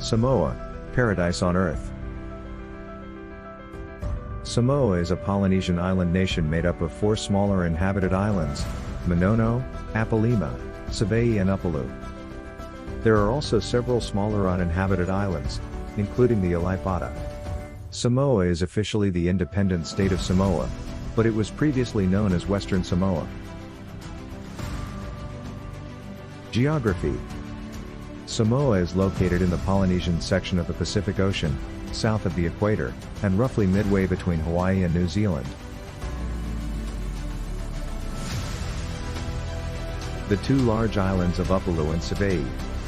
Samoa, paradise on earth. Samoa is a Polynesian island nation made up of 4 smaller inhabited islands: Manono, Apalima, Savaii and Upolu. There are also several smaller uninhabited islands, including the Alaipata. Samoa is officially the independent state of Samoa, but it was previously known as Western Samoa. Geography. Samoa is located in the Polynesian section of the Pacific Ocean, south of the equator, and roughly midway between Hawaii and New Zealand. The 2 large islands of Upolu and Savaii,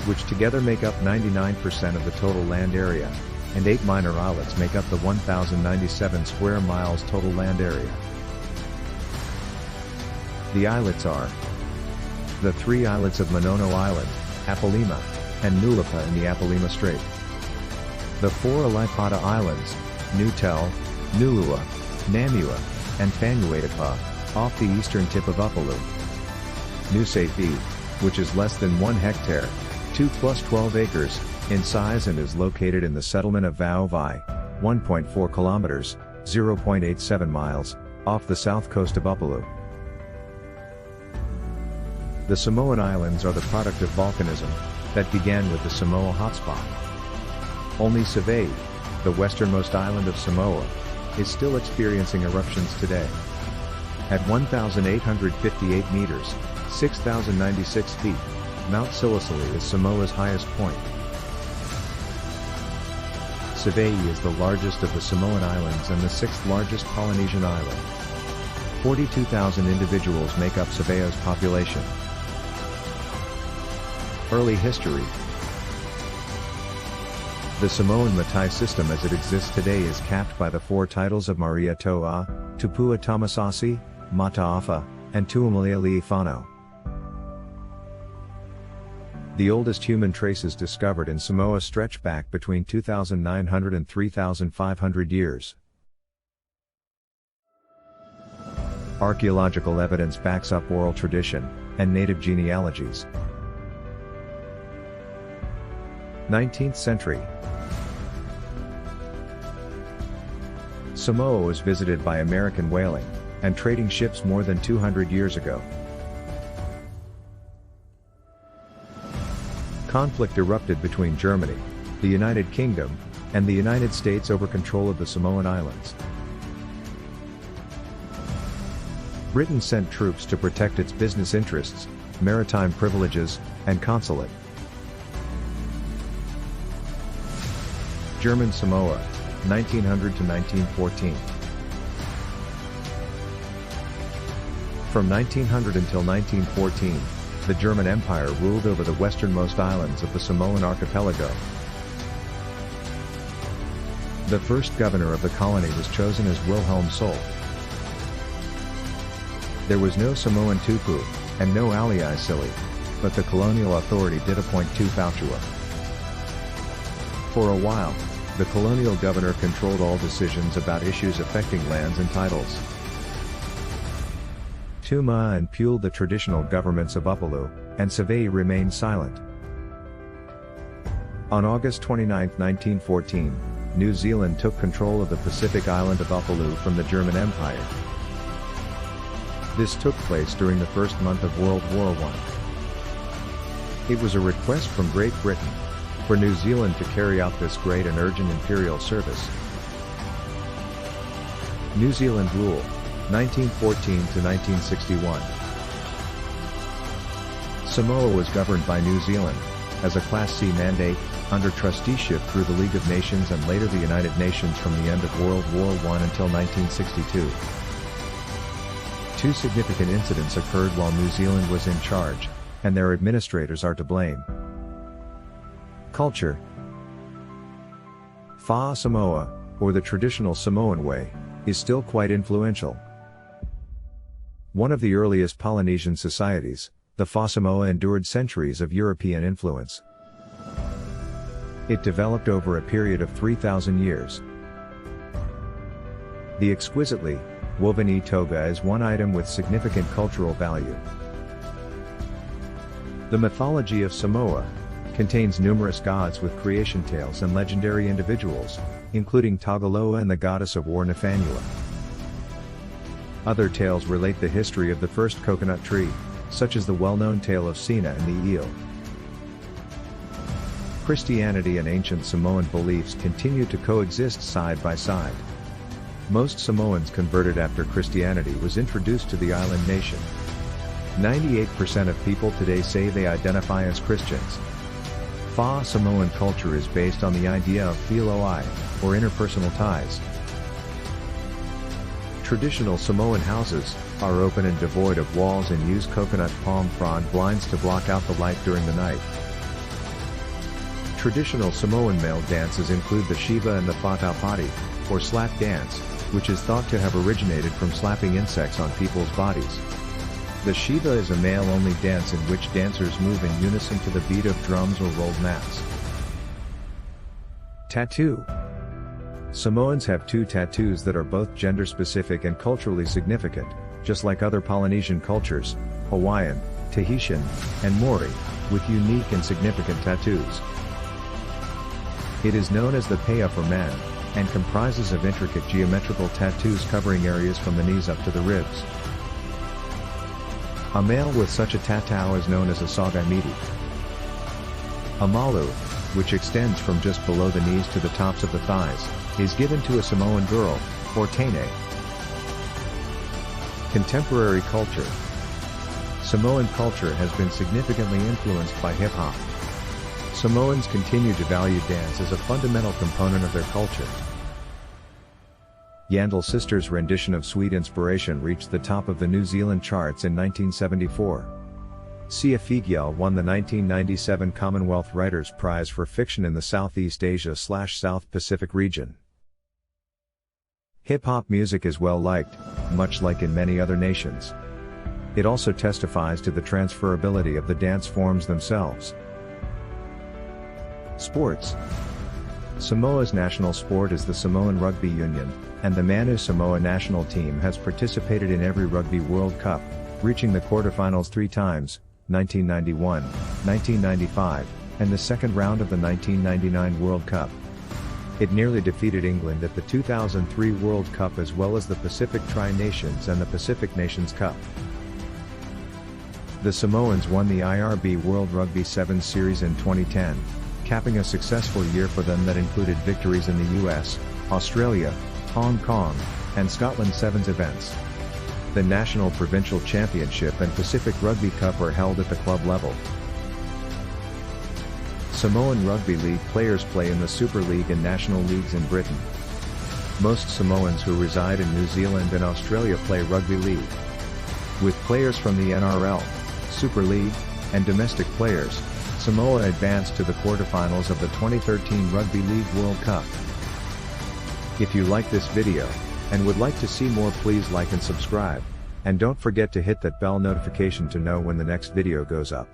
which together make up 99% of the total land area, and 8 minor islets make up the 1,097 square miles total land area. The islets are the 3 islets of Manono Island, Apalima, and Nulapa in the Apalima Strait. The 4 Alaipata Islands, Nutel, Nulua, Namua, and Vanuatupa, off the eastern tip of Upolu. Nusapi, which is less than 1 hectare, 2 plus 12 acres, in size and is located in the settlement of Vauvai, 1.4 kilometers, 0.87 miles, off the south coast of Upolu. The Samoan Islands are the product of volcanism, that began with the Samoa hotspot. Only Savaii, the westernmost island of Samoa, is still experiencing eruptions today. At 1,858 meters, 6,096 feet, Mount Silicili is Samoa's highest point. Savaii is the largest of the Samoan Islands and the 6th largest Polynesian island. 42,000 individuals make up Savaii's population. Early history. The Samoan Matai system as it exists today is capped by the 4 titles of Maria Toa, Tupua Tamasasi, Mataafa, and Tuamalia Liifano. The oldest human traces discovered in Samoa stretch back between 2,900 and 3,500 years. Archaeological evidence backs up oral tradition and native genealogies. 19th century. Samoa was visited by American whaling and trading ships more than 200 years ago. Conflict erupted between Germany, the United Kingdom, and the United States over control of the Samoan Islands. Britain sent troops to protect its business interests, maritime privileges, and consulate. German Samoa, 1900 to 1914. From 1900 until 1914, the German Empire ruled over the westernmost islands of the Samoan archipelago. The first governor of the colony was chosen as Wilhelm Solf. There was no Samoan tupu, and no alii sili, but the colonial authority did appoint 2 fautua. For a while, the colonial governor controlled all decisions about issues affecting lands and titles. Tuma and Pule, the traditional governments of Upolu and Savaii, remained silent. On August 29, 1914, New Zealand took control of the Pacific island of Upolu from the German Empire. This took place during the first month of World War I. It was a request from Great Britain for New Zealand to carry out this great and urgent imperial service. New Zealand rule, 1914 to 1961. Samoa was governed by New Zealand, as a Class C mandate, under trusteeship through the League of Nations and later the United Nations from the end of World War I until 1962. 2 significant incidents occurred while New Zealand was in charge, and their administrators are to blame. Culture. Fa Samoa, or the traditional Samoan way, is still quite influential. One of the earliest Polynesian societies, the Fa Samoa endured centuries of European influence. It developed over a period of 3,000 years. The exquisitely woven toga is one item with significant cultural value. The mythology of Samoa. contains numerous gods with creation tales and legendary individuals, including Tagaloa and the goddess of war Nafanua. Other tales relate the history of the first coconut tree, such as the well-known tale of Sina and the eel. Christianity and ancient Samoan beliefs continue to coexist side by side. Most Samoans converted after Christianity was introduced to the island nation. 98% of people today say they identify as Christians. Fa Samoan culture is based on the idea of filoi, or interpersonal ties. Traditional Samoan houses are open and devoid of walls and use coconut palm frond blinds to block out the light during the night. Traditional Samoan male dances include the Shiva and the Whataupati, or slap dance, which is thought to have originated from slapping insects on people's bodies. The Shiva is a male-only dance in which dancers move in unison to the beat of drums or rolled mats. Tattoo. Samoans have two tattoos that are both gender-specific and culturally significant, just like other Polynesian cultures, Hawaiian, Tahitian, and Maori, with unique and significant tattoos. It is known as the pea for men, and comprises of intricate geometrical tattoos covering areas from the knees up to the ribs. A male with such a tattoo is known as a sagamiti. A malu, which extends from just below the knees to the tops of the thighs, is given to a Samoan girl, or tene. Contemporary culture. Samoan culture has been significantly influenced by hip-hop. Samoans continue to value dance as a fundamental component of their culture. Yandall Sisters' rendition of Sweet Inspiration reached the top of the New Zealand charts in 1974. Sia Figiel won the 1997 Commonwealth Writers' Prize for Fiction in the Southeast Asia/South Pacific region. Hip-hop music is well liked, much like in many other nations. It also testifies to the transferability of the dance forms themselves. Sports. Samoa's national sport is the Samoan Rugby Union, and the Manu Samoa national team has participated in every Rugby World Cup, reaching the quarterfinals 3 times, 1991, 1995, and the second round of the 1999 World Cup. It nearly defeated England at the 2003 World Cup as well as the Pacific Tri-Nations and the Pacific Nations Cup. The Samoans won the IRB World Rugby Sevens Series in 2010, capping a successful year for them that included victories in the US, Australia, Hong Kong, and Scotland Sevens events. The National Provincial Championship and Pacific Rugby Cup are held at the club level. Samoan Rugby League players play in the Super League and National Leagues in Britain. Most Samoans who reside in New Zealand and Australia play Rugby League. With players from the NRL, Super League, and domestic players, Samoa advanced to the quarterfinals of the 2013 Rugby League World Cup. If you like this video, and would like to see more, please like and subscribe, and don't forget to hit that bell notification to know when the next video goes up.